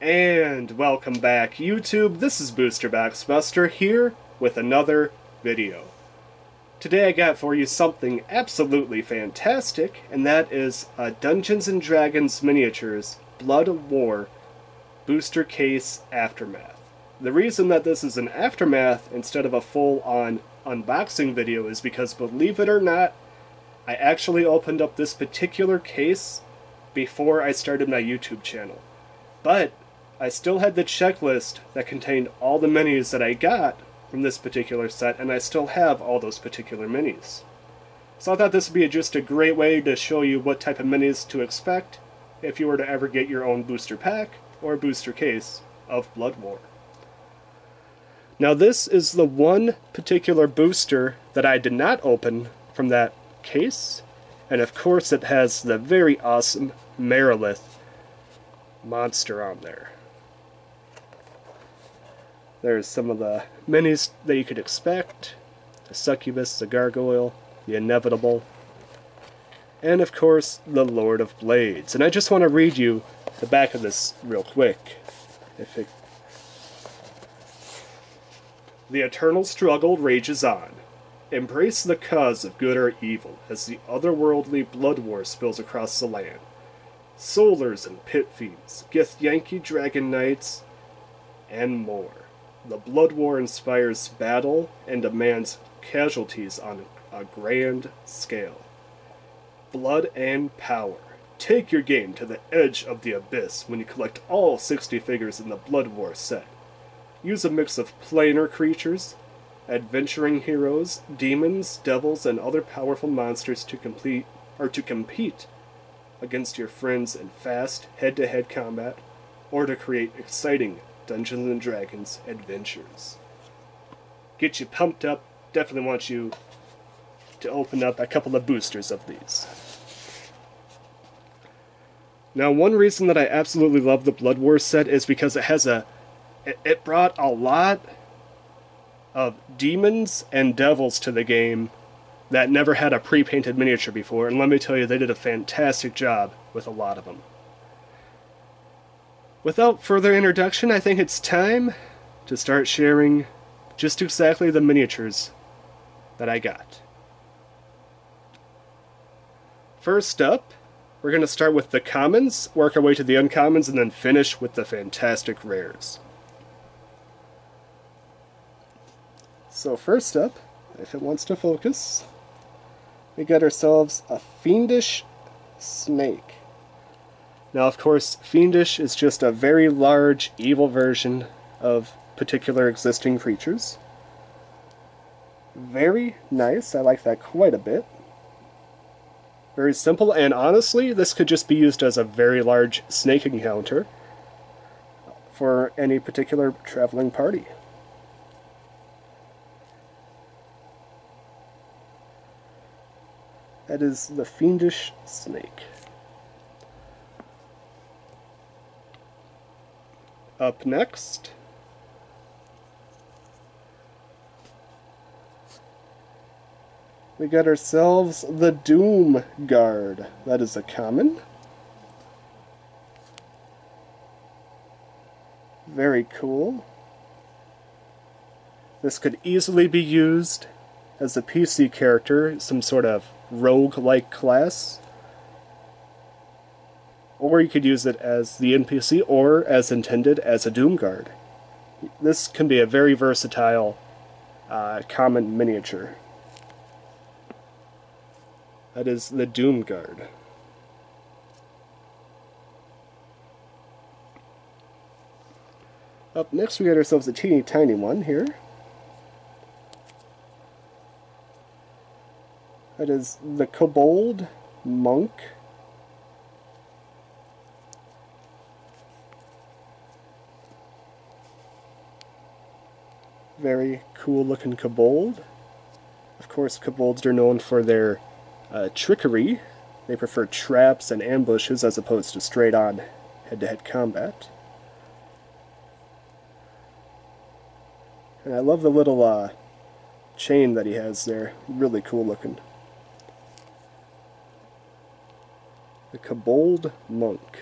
And welcome back, YouTube. This is Booster Buster here with another video. Today I got for you something absolutely fantastic, and that is a Dungeons & Dragons Miniatures BloodWar Booster Case Aftermath. The reason that this is an aftermath instead of a full-on unboxing video is because, believe it or not, I actually opened up this particular case before I started my YouTube channel. But I still had the checklist that contained all the minis that I got from this particular set, and I still have all those particular minis. So I thought this would be just a great way to show you what type of minis to expect if you were to ever get your own booster pack or booster case of BloodWar. Now this is the one particular booster that I did not open from that case, and of course it has the very awesome Marilith monster on there. There's some of the minis that you could expect: the Succubus, the Gargoyle, the Inevitable, and of course the Lord of Blades. And I just want to read you the back of this real quick. The eternal struggle rages on. Embrace the cause of good or evil as the otherworldly blood war spills across the land. Solars and Pit Fiends, Githyanki Dragon Knights, and more. The blood war inspires battle and demands casualties on a grand scale. Blood and power. Take your game to the edge of the abyss when you collect all 60 figures in the Blood War set. Use a mix of planar creatures, adventuring heroes, demons, devils, and other powerful monsters to compete against your friends in fast, head-to-head combat, or to create exciting Dungeons & Dragons adventures. Get you pumped up. Definitely want you to open up a couple of boosters of these. Now, one reason that I absolutely love the Blood War set is because it brought a lot of demons and devils to the game that never had a pre-painted miniature before, and let me tell you, they did a fantastic job with a lot of them. Without further introduction, I think it's time to start sharing just exactly the miniatures that I got. First up, we're going to start with the commons, work our way to the uncommons, and then finish with the fantastic rares. So first up, if it wants to focus, we got ourselves a fiendish snake. Now, of course, fiendish is just a very large, evil version of particular existing creatures. Very nice. I like that quite a bit. Very simple, and honestly, this could just be used as a very large snake encounter for any particular traveling party. That is the fiendish snake. Up next, we got ourselves the Doom Guard. That is a common. Very cool. This could easily be used as a PC character, some sort of rogue-like class. Or you could use it as the NPC, or as intended as a Doom Guard. This can be a very versatile common miniature. That is the Doom Guard. Up next we got ourselves a teeny tiny one here. That is the Kobold Monk. Very cool looking kobold. Of course, kobolds are known for their trickery. They prefer traps and ambushes as opposed to straight on head-to-head combat. And I love the little chain that he has there. Really cool looking. The Kobold Monk.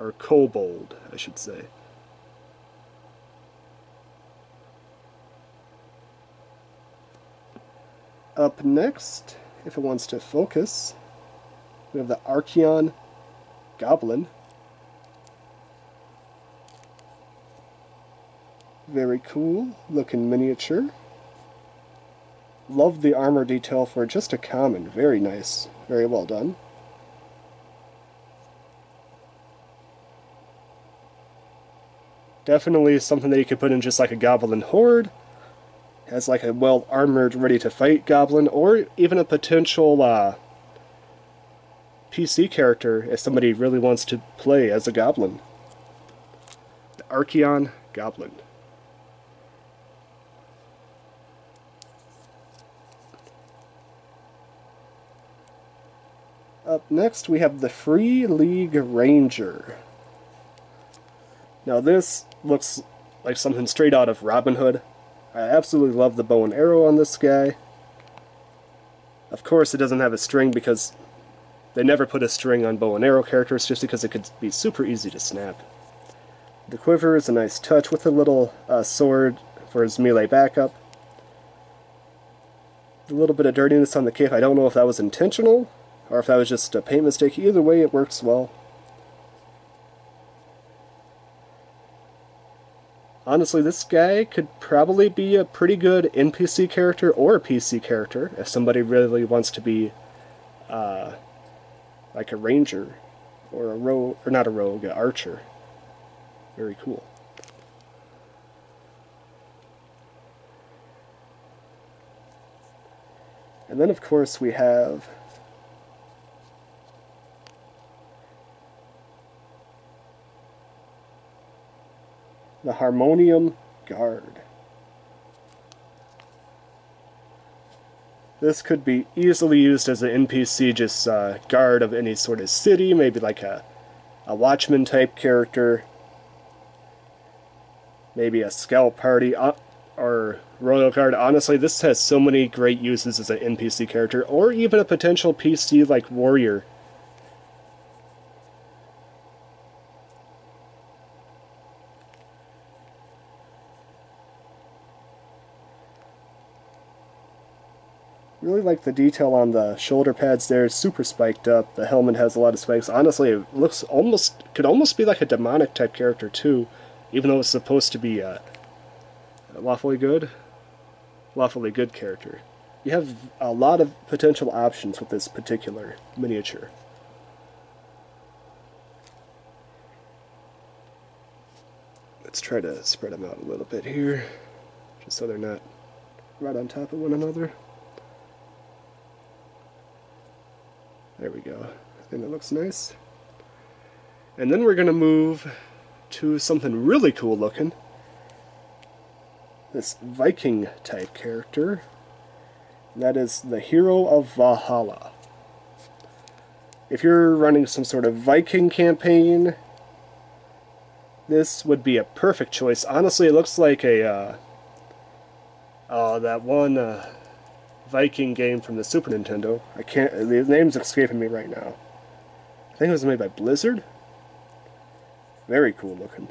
or kobold, I should say. Up next, if it wants to focus, we have the archeon goblin. Very cool looking miniature. Love the armor detail for just a common. Very nice. Very well done. Definitely something that you could put in just like a goblin horde. Has like a well-armored, ready-to-fight goblin, or even a potential PC character if somebody really wants to play as a goblin. The archeon goblin. Up next, we have the Free League Ranger. Now this looks like something straight out of Robin Hood. I absolutely love the bow and arrow on this guy. Of course, it doesn't have a string because they never put a string on bow and arrow characters just because it could be super easy to snap. The quiver is a nice touch with a little sword for his melee backup. A little bit of dirtiness on the cape. I don't know if that was intentional or if that was just a paint mistake. Either way, it works well. Honestly, this guy could probably be a pretty good NPC character or a PC character if somebody really wants to be like a ranger or a rogue, or not a rogue, an archer. Very cool. And then, of course, we have the Harmonium Guard. This could be easily used as an NPC, just guard of any sort of city, maybe like a watchman type character, maybe a scout party, or royal guard. Honestly, this has so many great uses as an NPC character, or even a potential PC like warrior. Really like the detail on the shoulder pads there. It's super spiked up. The helmet has a lot of spikes. Honestly, it looks could almost be like a demonic type character too, even though it's supposed to be a lawfully good character. You have a lot of potential options with this particular miniature. Let's try to spread them out a little bit here, just so they're not right on top of one another. There we go. I think that looks nice. And then we're going to move to something really cool looking. This Viking type character. That is the Hero of Valhalla. If you're running some sort of Viking campaign, this would be a perfect choice. Honestly, it looks like a that one Viking game from the Super Nintendo. The name's escaping me right now. I think it was made by Blizzard. Very cool looking.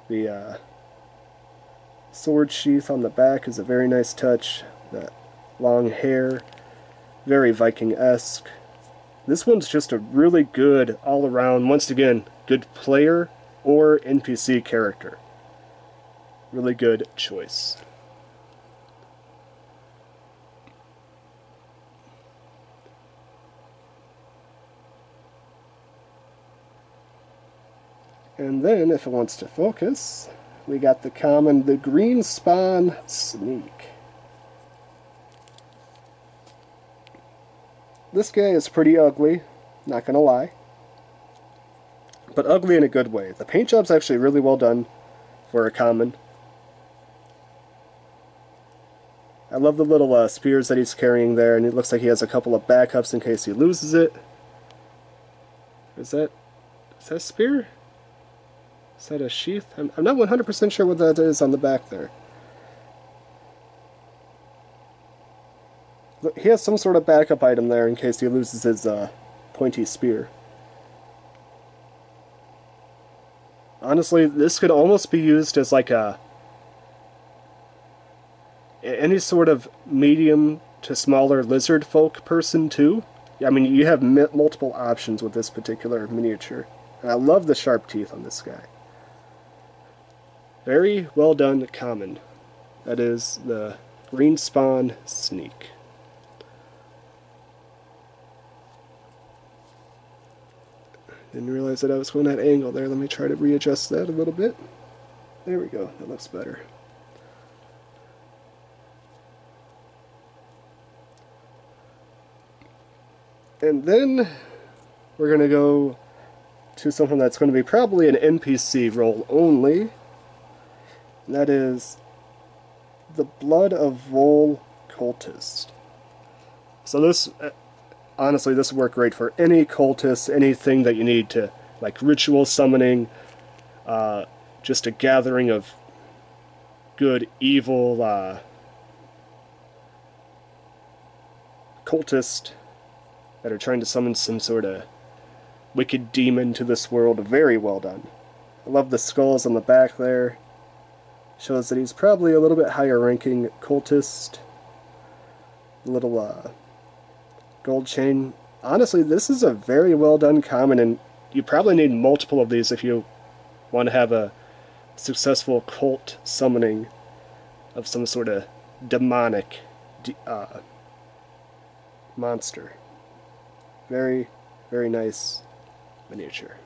The sword sheath on the back is a very nice touch. The long hair, very Viking-esque. This one's just a really good all-around, once again, good player or NPC character. Really good choice. And then, if it wants to focus, we got the common, the Green Spawn Sneak. This guy is pretty ugly, not gonna lie. But ugly in a good way. The paint job's actually really well done for a common. I love the little spears that he's carrying there, and it looks like he has a couple of backups in case he loses it. Is that a spear? Is that a sheath? I'm not 100% sure what that is on the back there. he has some sort of backup item there in case he loses his pointy spear. Honestly, this could almost be used as like any sort of medium to smaller lizard folk person too. I mean, you have multiple options with this particular miniature. And I love the sharp teeth on this guy. Very well done common. That is the Green Spawn Sneak. Didn't realize that I was going that angle there. Let me try to readjust that a little bit. There we go. That looks better. And then we're going to go to something that's going to be probably an NPC role only. And that is the Blood of Vol Cultist. So this, honestly, this would work great for any cultist, anything that you need to, like ritual summoning, just a gathering of good, evil cultists that are trying to summon some sort of wicked demon to this world. Very well done. I love the skulls on the back there. Shows that he's probably a little bit higher ranking cultist. Little gold chain. Honestly, this is a very well done common, and you probably need multiple of these if you want to have a successful cult summoning of some sort of demonic monster. Very, very nice miniature.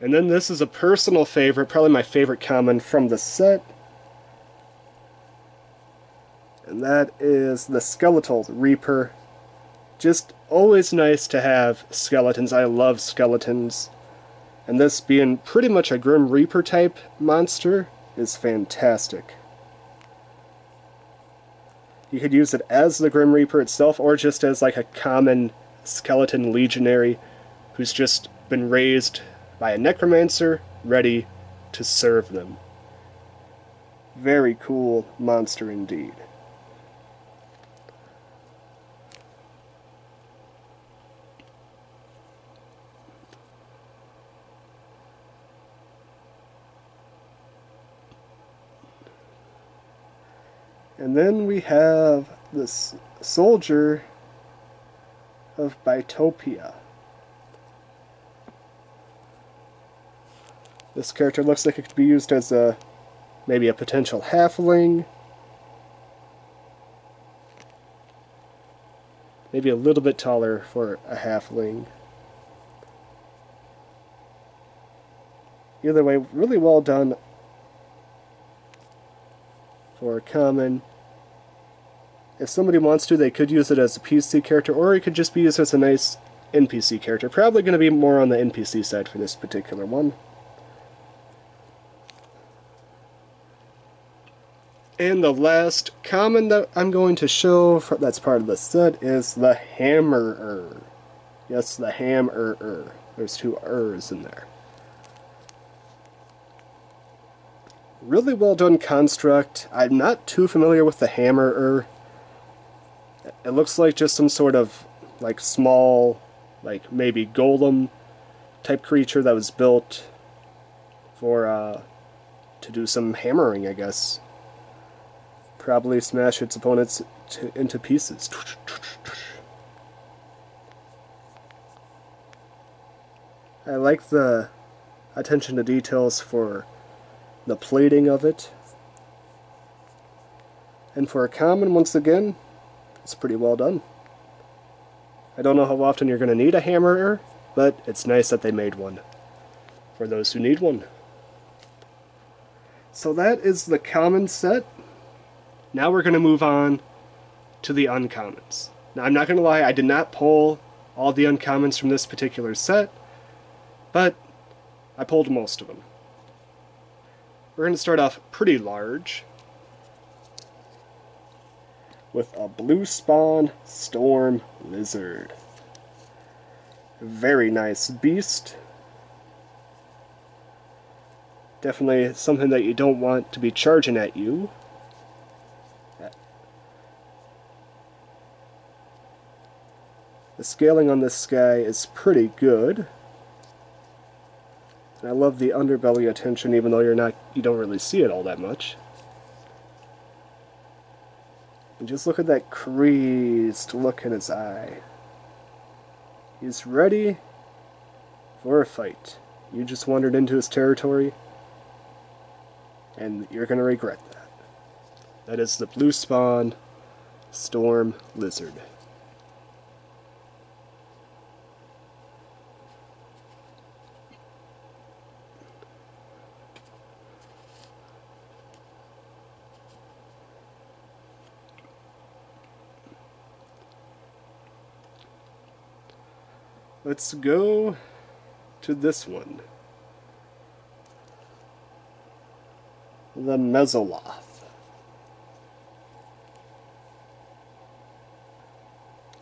And then this is a personal favorite, probably my favorite common from the set. And that is the Skeletal Reaper. Just always nice to have skeletons. I love skeletons. And this being pretty much a Grim Reaper type monster is fantastic. You could use it as the Grim Reaper itself, or just as like a common skeleton legionary who's just been raised by a necromancer, ready to serve them. Very cool monster indeed. And then we have this soldier of Topia. This character looks like it could be used as maybe a potential halfling. Maybe a little bit taller for a halfling. Either way, really well done for a common. If somebody wants to, they could use it as a PC character, or it could just be used as a nice NPC character. Probably going to be more on the NPC side for this particular one. And the last common that I'm going to show that's part of the set is the Hammerer. Yes, the Hammerer. There's two Ers in there. Really well done construct. I'm not too familiar with the Hammerer. It looks like just some sort of like small, like maybe golem type creature that was built for to do some hammering, I guess. Probably smash its opponents into pieces. I like the attention to details for the plating of it. And for a common, once again, it's pretty well done. I don't know how often you're going to need a hammerer, but it's nice that they made one for those who need one. So that is the common set. Now we're going to move on to the uncommons. Now I'm not going to lie, I did not pull all the uncommons from this particular set, but I pulled most of them. We're going to start off pretty large with a Blue Spawn Storm Lizard. Very nice beast. Definitely something that you don't want to be charging at you. The scaling on this guy is pretty good. And I love the underbelly attention, even though you don't really see it all that much. And just look at that crazed look in his eye. He's ready for a fight. You just wandered into his territory, and you're going to regret that. That is the Blue Spawn Storm Lizard. Let's go to this one. The mezzoloth.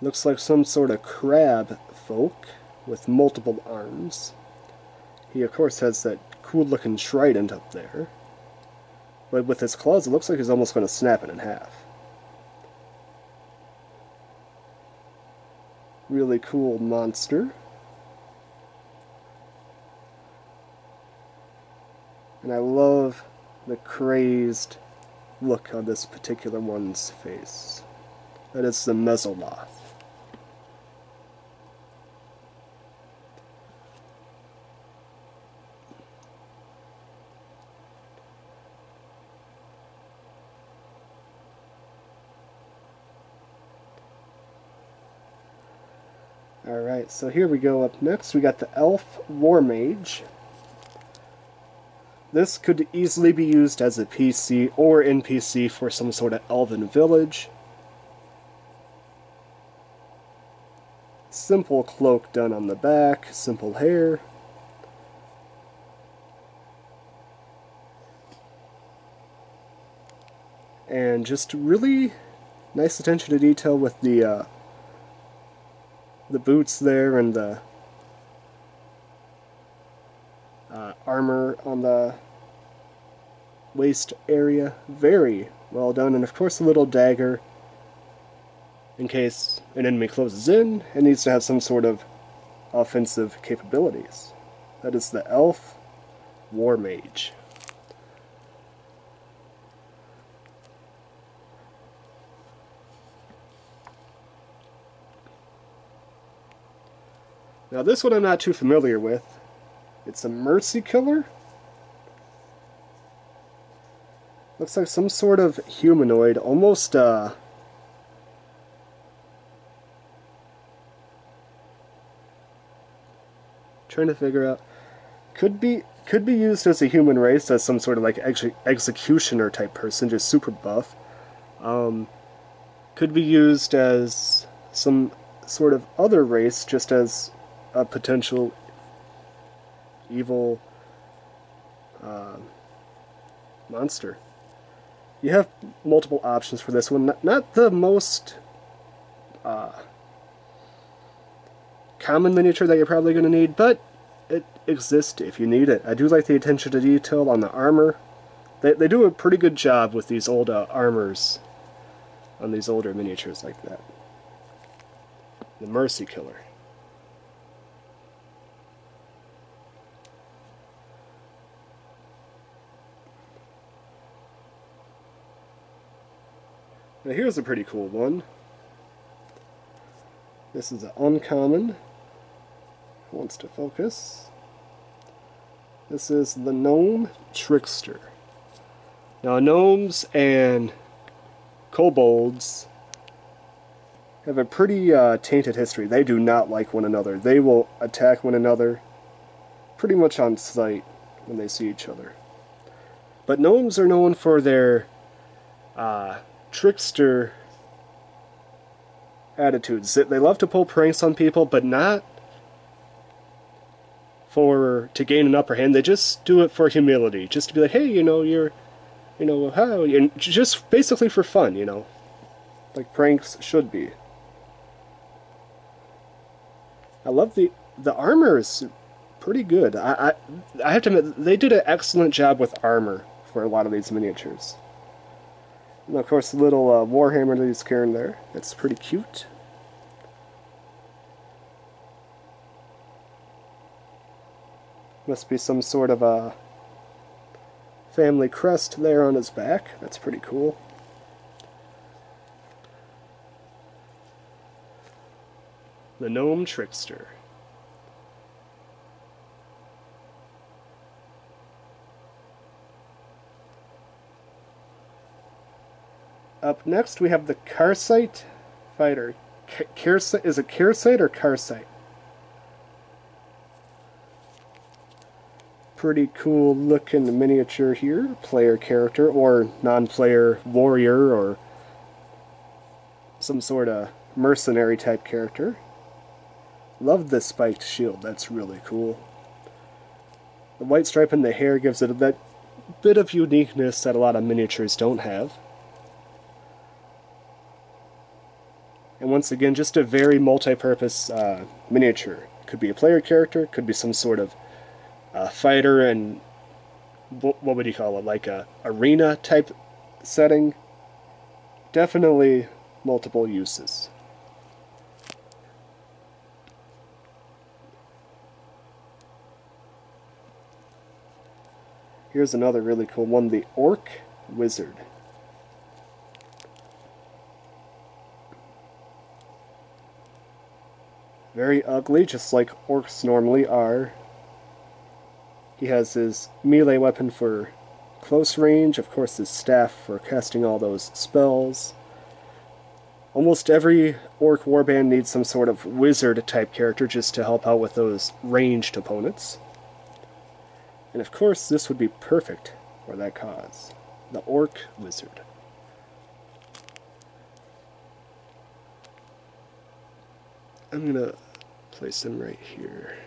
Looks like some sort of crab folk with multiple arms. He of course has that cool looking trident up there. But with his claws it looks like he's almost going to snap it in half. Really cool monster. And I love the crazed look on this particular one's face. That is the mezzoloth. Alright, so here we go up next. We got the Elf War Mage. This could easily be used as a PC or NPC for some sort of elven village. Simple cloak done on the back, simple hair. And just really nice attention to detail with the boots there and the armor on the waist area. Very well done. And of course a little dagger in case an enemy closes in and needs to have some sort of offensive capabilities. That is the Elf War Mage. Now this one I'm not too familiar with. It's a Mercy Killer. Looks like some sort of humanoid, almost trying to figure out. Could be used as a human race, as some sort of like executioner type person, just super buff. Could be used as some sort of other race, just as a potential evil monster. You have multiple options for this one. Not the most common miniature that you're probably going to need, but it exists if you need it. I do like the attention to detail on the armor. They do a pretty good job with these old armors on these older miniatures like that. The Mercy Killer. Now here's a pretty cool one. This is an uncommon. Wants to focus. This is the Gnome Trickster. Now gnomes and kobolds have a pretty tainted history. They do not like one another. They will attack one another pretty much on sight when they see each other. But gnomes are known for their trickster attitudes. They love to pull pranks on people, but not to gain an upper hand. They just do it for humility, just to be like, hey, you're, how, and just basically for fun, like pranks should be. I love the armor is pretty good. I have to admit, they did an excellent job with armor for a lot of these miniatures. And of course, the little Warhammer that he's carrying there. That's pretty cute. Must be some sort of a family crest there on his back. That's pretty cool. The Gnome Trickster. Up next we have the Carsite Fighter. Is it Carsite or Carsite? Pretty cool looking miniature here. Player character or non-player warrior or some sort of mercenary type character. Love the spiked shield, that's really cool. The white stripe in the hair gives it that bit of uniqueness that a lot of miniatures don't have. And once again, just a very multi-purpose miniature. Could be a player character, could be some sort of fighter and what would you call it, like a arena type setting. Definitely multiple uses. Here's another really cool one, the Orc Wizard. Very ugly, just like orcs normally are. He has his melee weapon for close range, of course his staff for casting all those spells. Almost every orc warband needs some sort of wizard type character just to help out with those ranged opponents. And of course this would be perfect for that cause. The Orc Wizard. I'm gonna place him right here.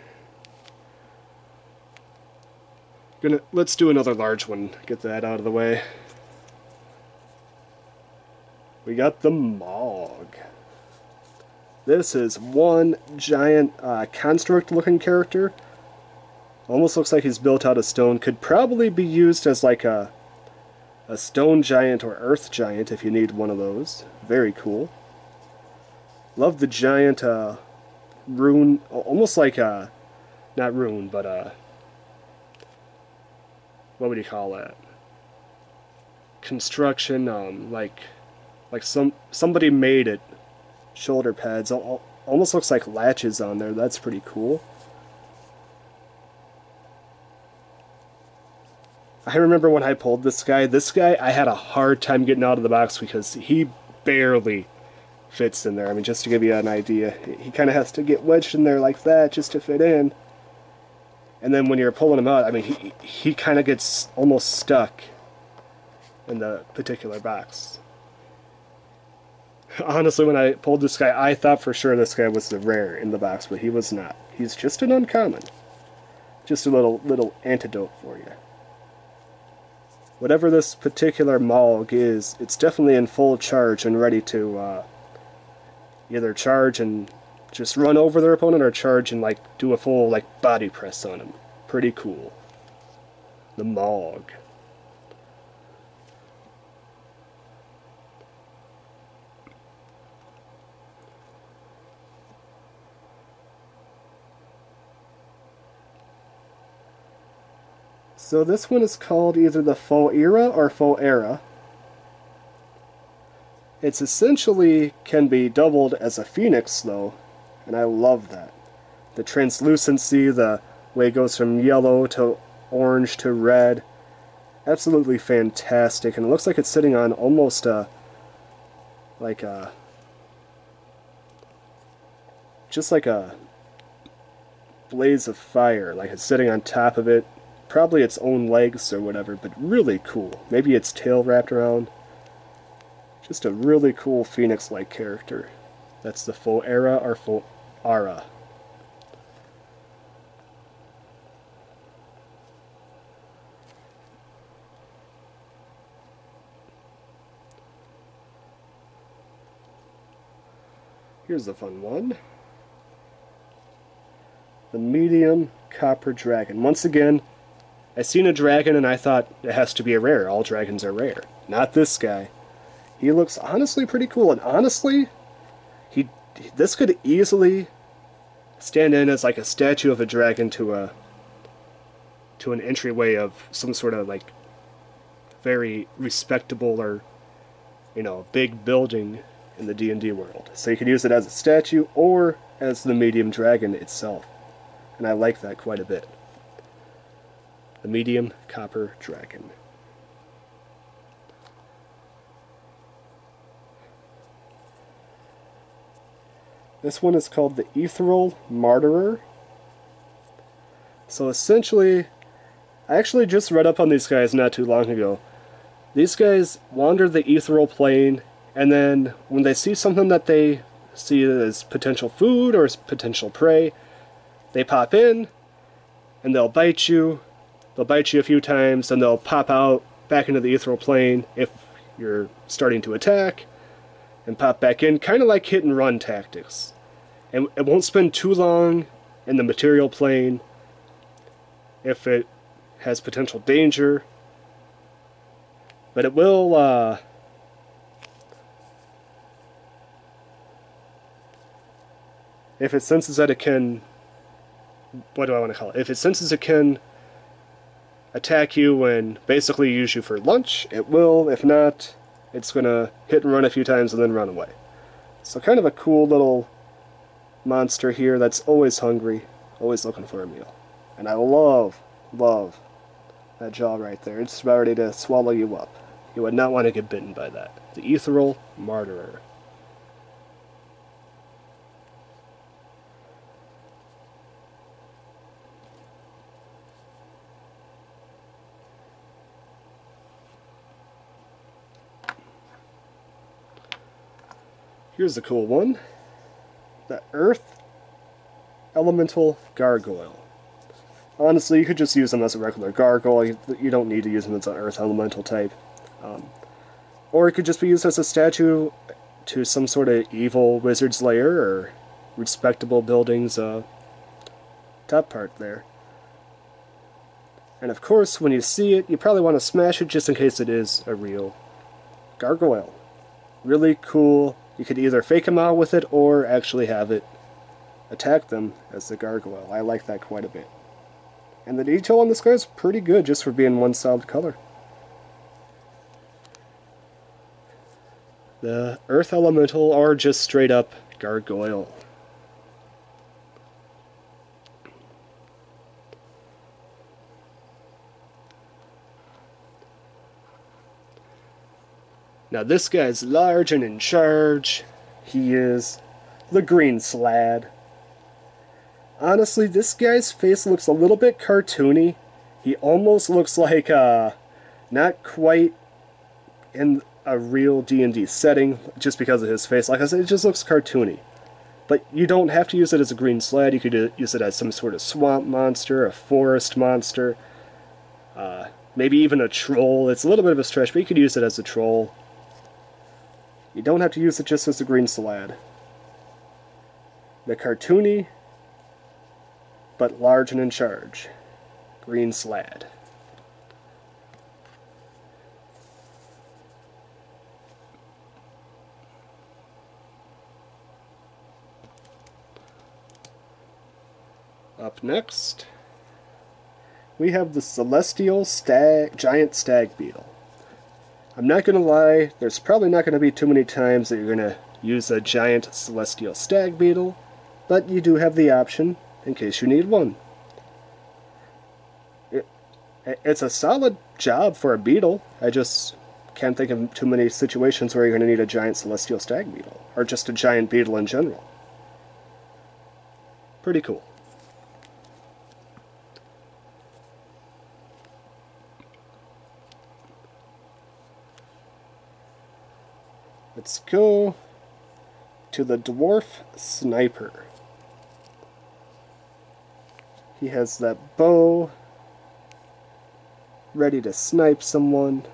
Let's do another large one, get that out of the way. We got the Mog. This is one giant construct looking character. Almost looks like he's built out of stone. Could probably be used as like a stone giant or earth giant if you need one of those. Very cool. Love the giant rune, almost like a, not rune, but what would you call that? Construction, like somebody made it. Shoulder pads, almost looks like latches on there. That's pretty cool. I remember when I pulled this guy I had a hard time getting out of the box because he barely fits in there. I mean, just to give you an idea, he kind of has to get wedged in there like that just to fit in. And then when you're pulling him out, I mean, he kind of gets almost stuck in the particular box. Honestly, when I pulled this guy, I thought for sure this guy was the rare in the box, but he was not. He's just an uncommon. Just a little antidote for you. Whatever this particular Mog is, it's definitely in full charge and ready to either charge and just run over their opponent or charge and like do a full like body press on him. Pretty cool. The Mog. So this one is called either the Faux Era or Faux Era. It's essentially can be doubled as a phoenix though, and I love that. The translucency, the way it goes from yellow to orange to red, absolutely fantastic. And it looks like it's sitting on almost just like a blaze of fire, like it's sitting on top of it. Probably its own legs or whatever, but really cool. Maybe its tail wrapped around. Just a really cool phoenix-like character. That's the Faux Era or Faux Ara. Here's a fun one. the medium copper dragon. Once again, I seen a dragon and I thought it has to be a rare. All dragons are rare. Not this guy. He looks honestly pretty cool, and honestly, this could easily stand in as like a statue of a dragon to an entryway of some sort of like very respectable or big building in the D&D world. So you could use it as a statue or as the medium dragon itself, and I like that quite a bit. The medium copper dragon. This one is called the Ethereal Marauder. So essentially, I actually just read up on these guys not too long ago. These guys wander the ethereal plane, and then when they see something that they see as potential food or as potential prey, they pop in, and they'll bite you. They'll bite you a few times, and they'll pop out back into the ethereal plane if you're starting to attack, and pop back in, kind of like hit and run tactics. And it won't spend too long in the material plane if it has potential danger, but it will if it senses that it can, what do I want to call it? If it senses it can attack you and basically use you for lunch, it will. If not, it's going to hit and run a few times and then run away. So kind of a cool little monster here that's always hungry, always looking for a meal. And I love that jaw right there. It's about ready to swallow you up. You would not want to get bitten by that. The Ethereal Marauder. Here's a cool one. The Earth Elemental Gargoyle. Honestly, you could just use them as a regular gargoyle. You don't need to use them as an Earth Elemental type. Or it could just be used as a statue to some sort of evil wizard's lair or respectable building's top part there. And of course, when you see it, you probably want to smash it just in case it is a real gargoyle. Really cool. You could either fake them out with it or actually have it attack them as the gargoyle. I like that quite a bit. And the detail on this guy is pretty good just for being one solid color. The Earth Elemental, or just straight up Gargoyle. Now this guy's large and in charge. He is the Green Slaad. Honestly, this guy's face looks a little bit cartoony. He almost looks like, not quite in a real D&D setting, just because of his face. Like I said, it just looks cartoony. But you don't have to use it as a Green Slaad. You could use it as some sort of swamp monster, a forest monster, maybe even a troll. It's a little bit of a stretch, but you could use it as a troll. You don't have to use it just as a Green Slaad. The cartoony, but large and in charge. Green Slaad. Up next, we have the Celestial Giant Stag Beetle. I'm not going to lie, there's probably not going to be too many times that you're going to use a giant Celestial Stag Beetle, but you do have the option in case you need one. It's a solid job for a beetle. I just can't think of too many situations where you're going to need a giant Celestial Stag Beetle, or just a giant beetle in general. Pretty cool. Let's go to the Dwarf Sniper. He has that bow, ready to snipe someone.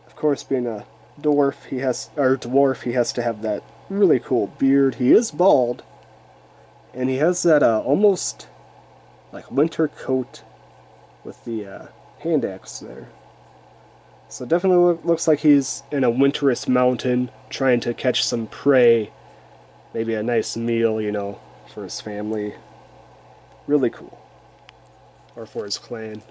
Of course, being a dwarf, he has to have that really cool beard. He is bald, and he has that almost like winter coat with the hand axe there. So definitely looks like he's in a winterous mountain trying to catch some prey. Maybe a nice meal, you know, for his family. Really cool. Or for his clan.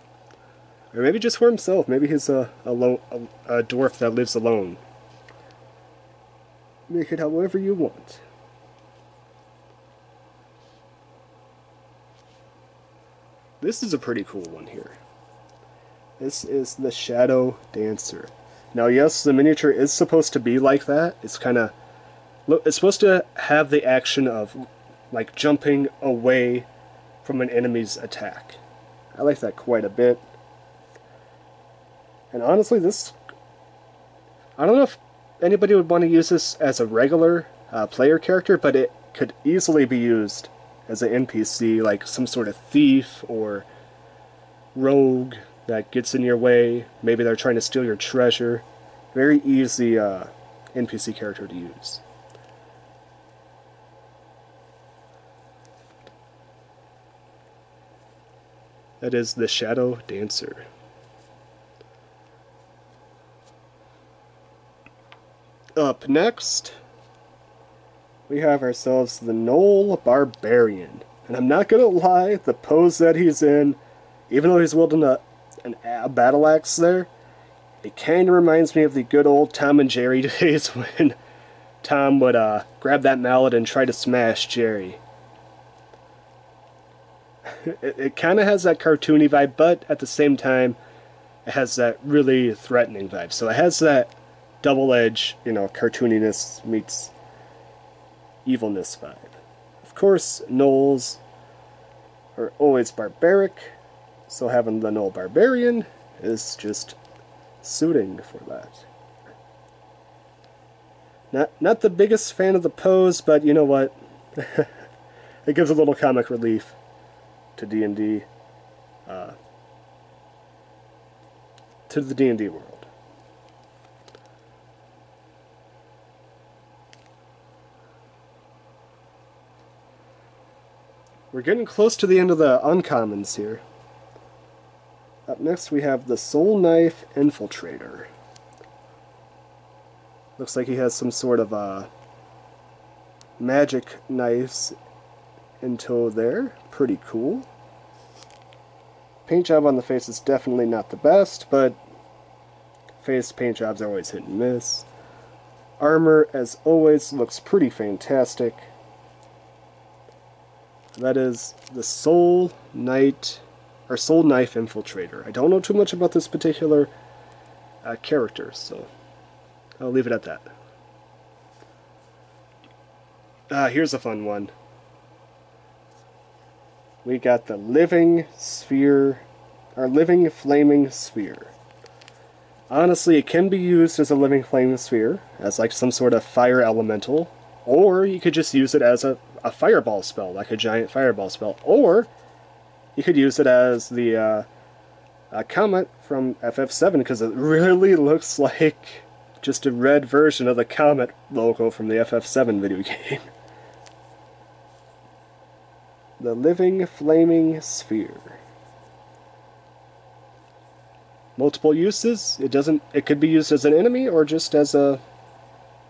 Or maybe just for himself. Maybe he's a dwarf that lives alone. Make it however you want. This is a pretty cool one here. This is the Shadow Dancer. Now, yes, the miniature is supposed to be like that. It's kind of... It's supposed to have the action of, like, jumping away from an enemy's attack. I like that quite a bit. And honestly, this... I don't know if anybody would want to use this as a regular player character, but it could easily be used as an NPC, like some sort of thief or rogue that gets in your way. Maybe they're trying to steal your treasure. Very easy NPC character to use. That is the Shadow Dancer. Up next, we have ourselves the Gnoll Barbarian. And I'm not gonna lie, the pose that he's in, even though he's wielding a battle axe there, it kind of reminds me of the good old Tom and Jerry days when Tom would grab that mallet and try to smash Jerry. It kind of has that cartoony vibe, but at the same time, it has that really threatening vibe. So it has that double edge, you know, cartooniness meets evilness vibe. Of course, gnolls are always barbaric, so having the Gnoll Barbarian is just suiting for that. Not the biggest fan of the pose, but you know what? It gives a little comic relief to D&D, to the D&D world. We're getting close to the end of the uncommons here. Up next we have the Soul Knife Infiltrator. Looks like he has some sort of magic knives in tow there. Pretty cool. Paint job on the face is definitely not the best, but face paint jobs are always hit and miss. Armor, as always, looks pretty fantastic. That is the Soul Knife Infiltrator. I don't know too much about this particular character, so I'll leave it at that. Here's a fun one. We got the Living Flaming Sphere. Honestly, it can be used as a Living Flaming Sphere, as like some sort of fire elemental, or you could just use it as a fireball spell, like a giant fireball spell, or you could use it as the comet from FF7, because it really looks like just a red version of the comet logo from the FF7 video game. The Living Flaming Sphere. Multiple uses. It could be used as an enemy or just as a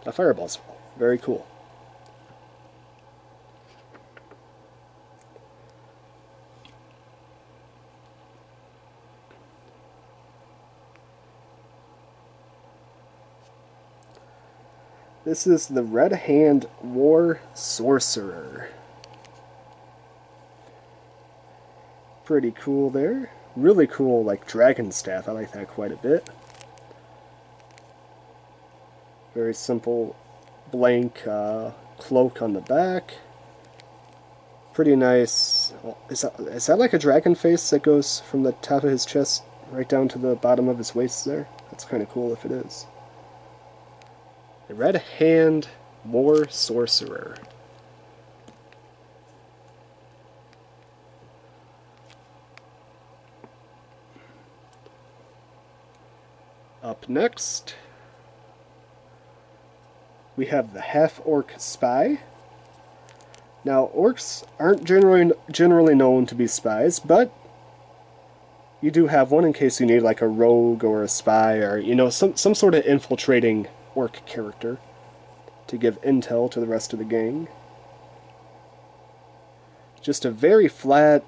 fireball spell. Very cool. This is the Red Hand War Sorcerer. Pretty cool there. Really cool, like, dragon staff. I like that quite a bit. Very simple blank cloak on the back. Pretty nice. Is that like a dragon face that goes from the top of his chest right down to the bottom of his waist there? That's kind of cool if it is. The Red Hand War Sorcerer. Up next, we have the half-orc spy. Now, orcs aren't generally known to be spies, but you do have one in case you need like a rogue or a spy or, you know, some sort of infiltrating orc character to give intel to the rest of the gang. Just a very flat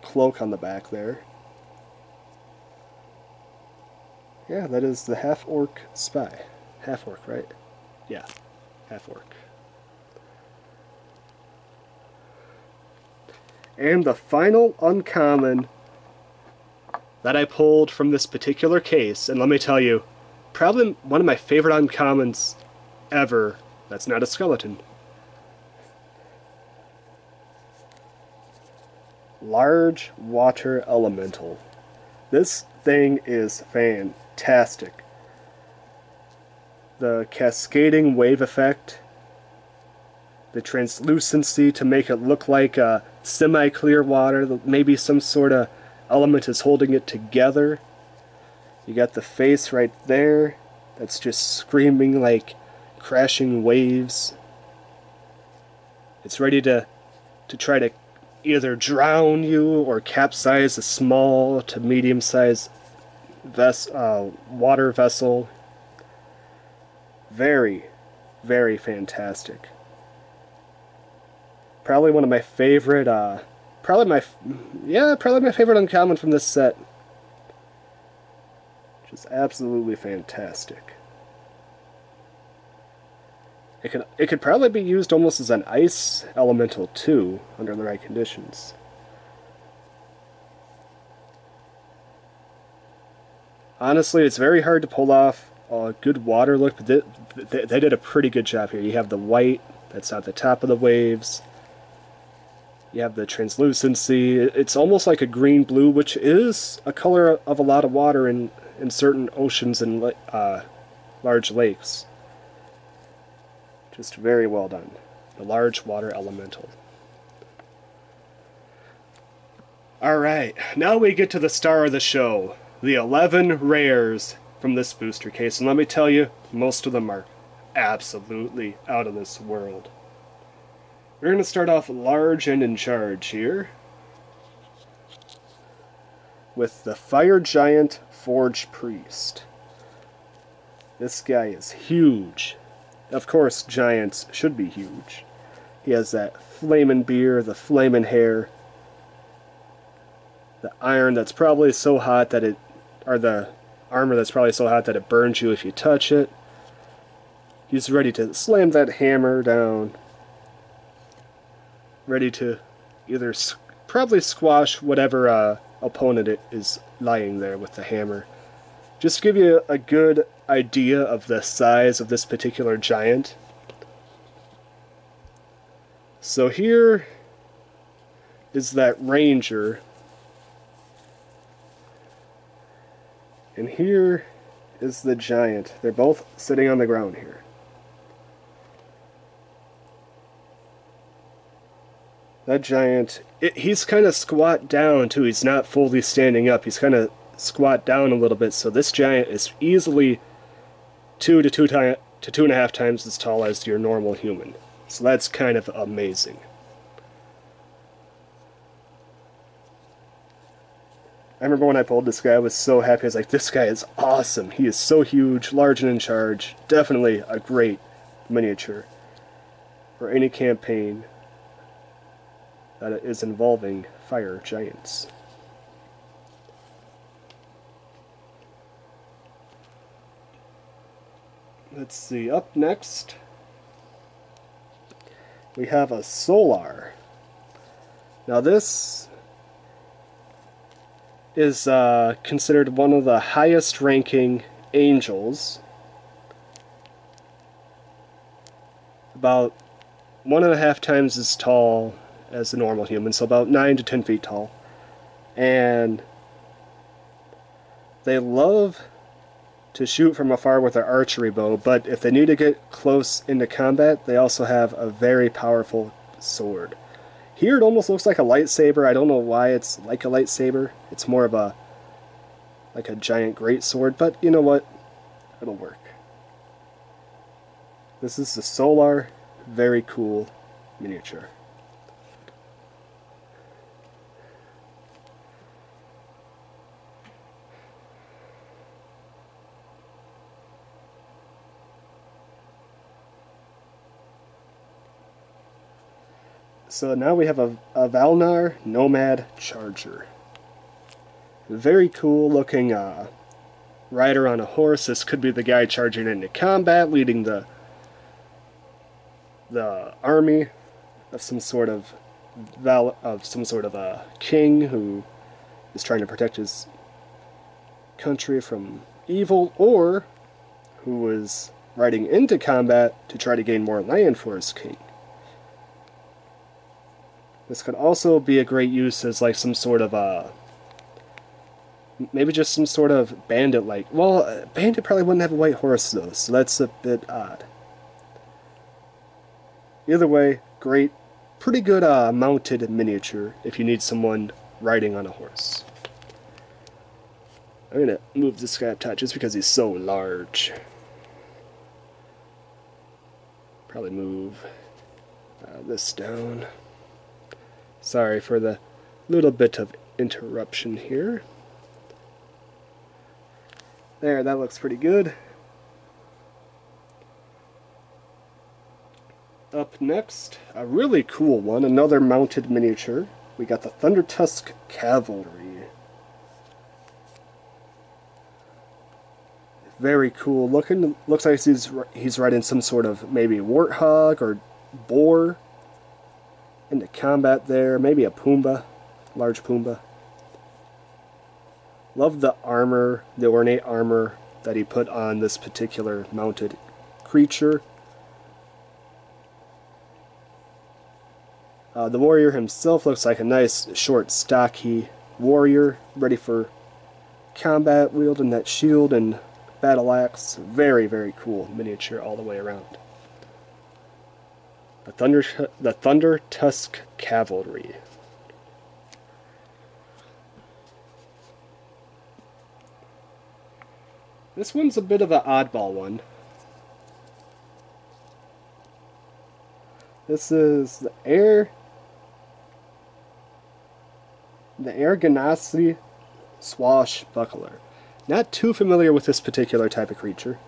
cloak on the back there. Yeah, that is the half-orc spy. Half-orc, right? Yeah, half-orc. And the final uncommon that I pulled from this particular case, and let me tell you, probably one of my favorite uncommons ever, that's not a skeleton. Large water elemental. This thing is fantastic. The cascading wave effect, the translucency to make it look like a semi-clear water, maybe some sort of element is holding it together. You got the face right there, that's just screaming like crashing waves. It's ready to try to either drown you or capsize a small to medium-sized water vessel. Very, very fantastic. Probably one of my favorite, probably my favorite uncommon from this set. Just absolutely fantastic. It could probably be used almost as an ice elemental too, under the right conditions. Honestly, it's very hard to pull off a good water look, but they did a pretty good job here. You have the white that's at the top of the waves. You have the translucency. It's almost like a green-blue, which is a color of a lot of water in certain oceans and large lakes. Just very well done. The large water elemental. Alright, now we get to the star of the show. The 11 rares from this booster case. And let me tell you, most of them are absolutely out of this world. We're going to start off large and in charge here with the Fire Giant Forge Priest. This guy is huge. Of course, giants should be huge. He has that flamin' beard, the flamin' hair, the iron that's probably so hot that the armor that's probably so hot that it burns you if you touch it. He's ready to slam that hammer down. Ready to either probably squash whatever opponent is lying there with the hammer. Just to give you a good idea of the size of this particular giant. So here is that ranger. And here is the giant. They're both sitting on the ground here. That giant, he's kind of squat down too. He's not fully standing up. He's kind of squat down a little bit. So this giant is easily 2 to 2.5 times as tall as your normal human. So that's kind of amazing. I remember when I pulled this guy, I was so happy. I was like, this guy is awesome. He is so huge, large and in charge. Definitely a great miniature for any campaign that is involving fire giants. Let's see, up next we have a Solar. Now this is considered one of the highest ranking angels. About 1.5 times as tall as a normal human, so about 9 to 10 feet tall. And they love to shoot from afar with their archery bow, but if they need to get close into combat, they also have a very powerful sword. Here it almost looks like a lightsaber. I don't know why it's like a lightsaber. It's more of like a giant great sword, but you know what? It'll work. This is the Solar, very cool miniature. So now we have a Valnar Nomad Charger. Very cool looking rider on a horse. This could be the guy charging into combat, leading the army of some sort of king who is trying to protect his country from evil, or who is riding into combat to try to gain more land for his king. This could also be a great use as like some sort of maybe just some sort of bandit like. Well, bandit probably wouldn't have a white horse though, so that's a bit odd. Either way, great, pretty good mounted miniature if you need someone riding on a horse. I'm gonna move this guy up top just because he's so large. Probably move this down. Sorry for the little bit of interruption here. There, that looks pretty good. Up next, a really cool one, another mounted miniature. We got the Thundertusk Cavalry. Very cool looking. Looks like he's riding some sort of maybe warthog or boar into combat there. Maybe a Pumbaa, large Pumbaa. Love the armor, the ornate armor that he put on this particular mounted creature. The warrior himself looks like a nice, short, stocky warrior, ready for combat, wielding that shield and battle axe. Very, very cool miniature all the way around. The Thunder Tusk Cavalry. This one's a bit of an oddball one. This is the Erganosi Washbuckler. Not too familiar with this particular type of creature.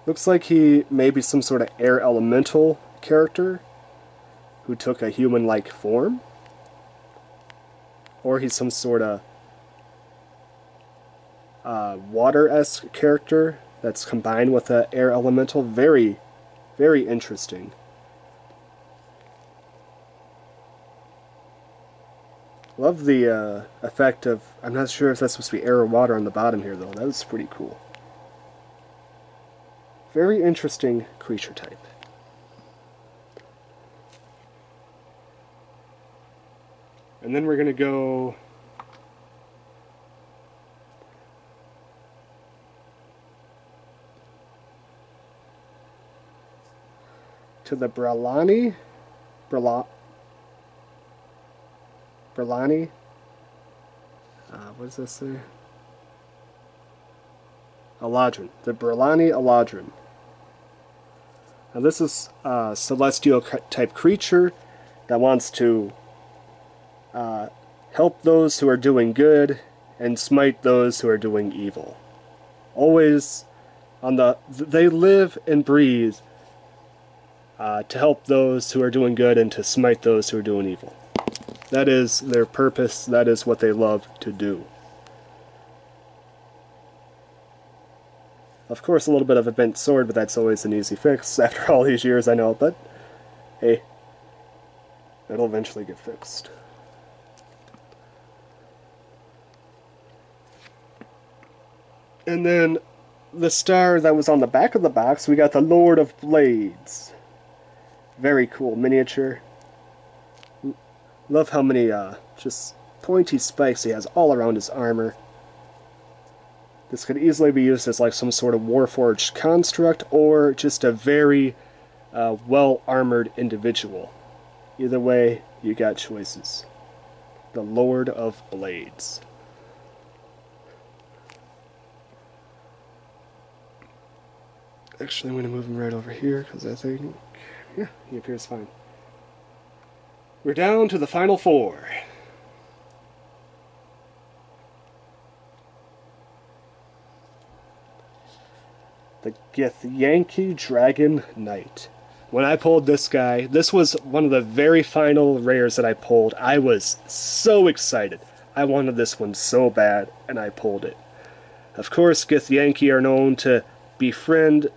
Looks like he may be some sort of air elemental character who took a human-like form. Or he's some sort of water-esque character that's combined with an air elemental. Very, very interesting. Love the effect of, I'm not sure if that's supposed to be air or water on the bottom here though. That was pretty cool. Very interesting creature type. And then we're going to go to the Bralani. What does this say? Eladrin. The Bralani Eladrin. Now this is a celestial type creature that wants to help those who are doing good and smite those who are doing evil. Always on they live and breathe to help those who are doing good and to smite those who are doing evil. That is their purpose. That is what they love to do. Of course, a little bit of a bent sword, but that's always an easy fix. After all these years, I know, but hey, it'll eventually get fixed. And then the star that was on the back of the box, we got the Lord of Blades. Very cool miniature. Love how many just pointy spikes he has all around his armor. This could easily be used as like some sort of warforged construct or just a very well-armored individual. Either way, you got choices. The Lord of Blades. Actually, I'm going to move him right over here, because I think... yeah, he appears fine. We're down to the final four. The Githyanki Dragon Knight. When I pulled this guy, this was one of the very final rares that I pulled. I was so excited. I wanted this one so bad, and I pulled it. Of course, Githyanki are known to befriend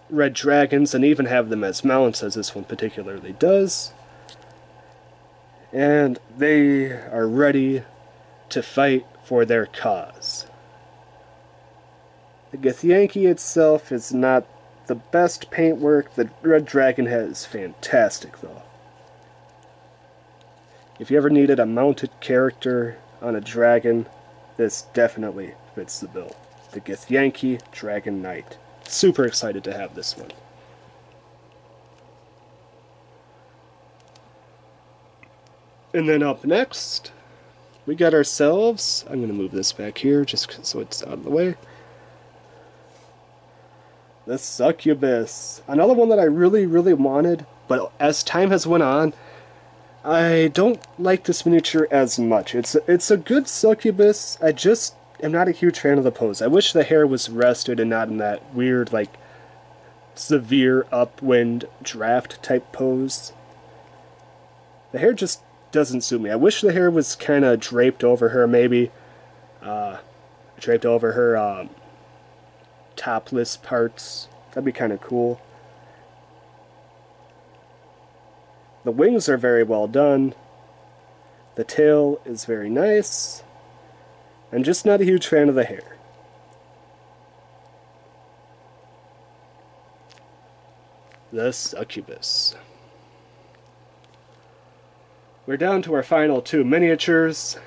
red dragons and even have them as mounts, as this one particularly does. And they are ready to fight for their cause. The Githyanki itself is not the best paintwork. The red dragon head is fantastic, though. If you ever needed a mounted character on a dragon, this definitely fits the bill. The Githyanki Dragon Knight. Super excited to have this one. And then up next, we got ourselves... I'm going to move this back here just so it's out of the way. The Succubus. Another one that I really, really wanted, but as time has went on, I don't like this miniature as much. It's a good Succubus. I just am not a huge fan of the pose. I wish the hair was rested and not in that weird, like, severe upwind draft type pose. The hair just doesn't suit me. I wish the hair was kind of draped over her, maybe. Draped over her topless parts. That'd be kind of cool. The wings are very well done. The tail is very nice. I'm just not a huge fan of the hair. The Succubus. We're down to our final two miniatures.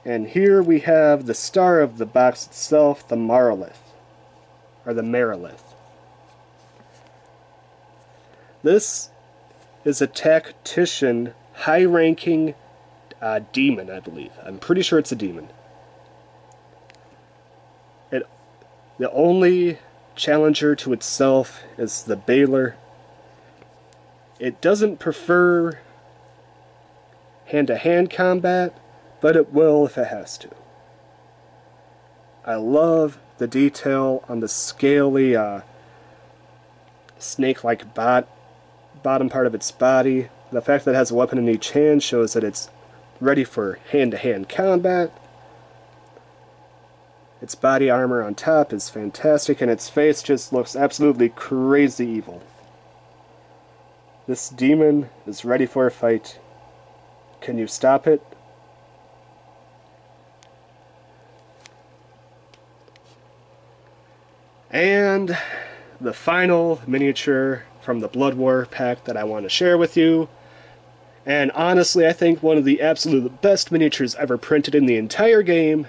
And here we have the star of the box itself, the Marilith. Or the Marilith. This is a tactician, high-ranking demon, I believe. I'm pretty sure it's a demon. The only challenger to itself is the Baylor. It doesn't prefer hand-to-hand combat, but it will if it has to. I love the detail on the scaly, snake-like bottom part of its body. The fact that it has a weapon in each hand shows that it's ready for hand-to-hand combat. Its body armor on top is fantastic, and its face just looks absolutely crazy evil. This demon is ready for a fight. Can you stop it? And the final miniature from the BloodWar pack that I want to share with you. And honestly, I think one of the absolute best miniatures ever printed in the entire game.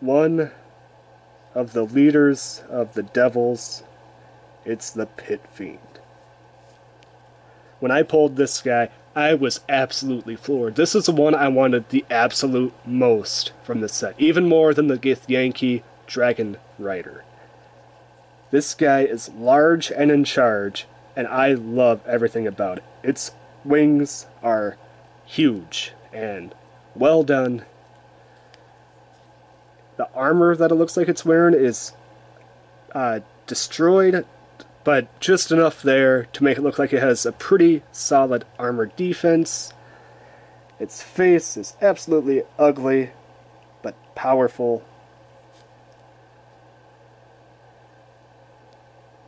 One of the leaders of the devils. It's the Pit Fiend. When I pulled this guy, I was absolutely floored. This is the one I wanted the absolute most from the set. Even more than the Githyanki Dragon Rider. This guy is large and in charge, and I love everything about it. Its wings are huge and well done. The armor that it looks like it's wearing is destroyed, but just enough there to make it look like it has a pretty solid armor defense. Its face is absolutely ugly, but powerful.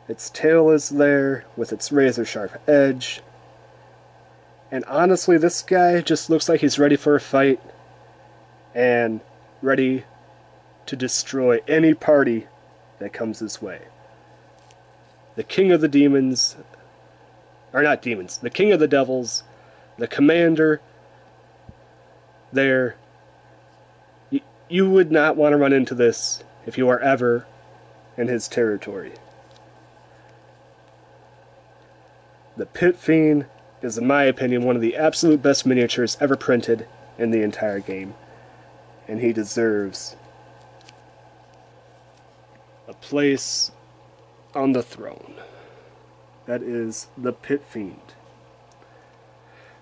Its tail is there with its razor-sharp edge. And honestly, this guy just looks like he's ready for a fight and ready to destroy any party that comes his way. The king of the demons, or not demons, the king of the devils, the commander there. You would not want to run into this if you are ever in his territory. The Pit Fiend is, in my opinion, one of the absolute best miniatures ever printed in the entire game. and he deserves a place on the throne. That is the Pit Fiend.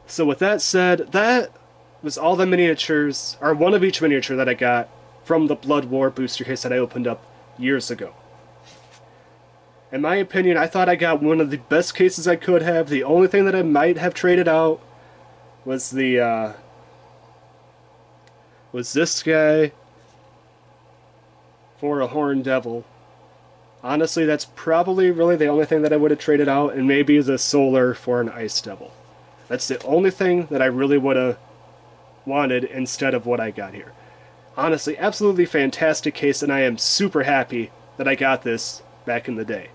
So with that said, that was all the miniatures, or one of each miniature that I got from the BloodWar booster case that I opened up years ago. In my opinion, I thought I got one of the best cases I could have. The only thing that I might have traded out was the was this guy for a Horned Devil. Honestly, that's probably really the only thing that I would have traded out, and maybe the Solar for an Ice Devil. That's the only thing that I really would have wanted instead of what I got here. Honestly, absolutely fantastic case, and I am super happy that I got this back in the day.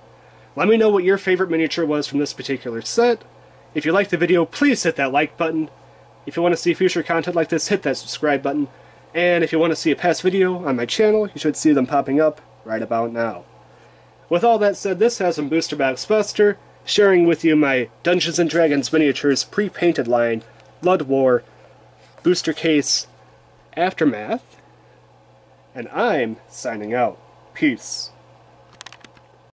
Let me know what your favorite miniature was from this particular set. If you liked the video, please hit that like button. If you want to see future content like this, hit that subscribe button. And if you want to see a past video on my channel, you should see them popping up right about now. With all that said, this has been Booster Box Buster, sharing with you my Dungeons & Dragons miniatures pre-painted line, BloodWar, Booster Case, Aftermath, and I'm signing out. Peace.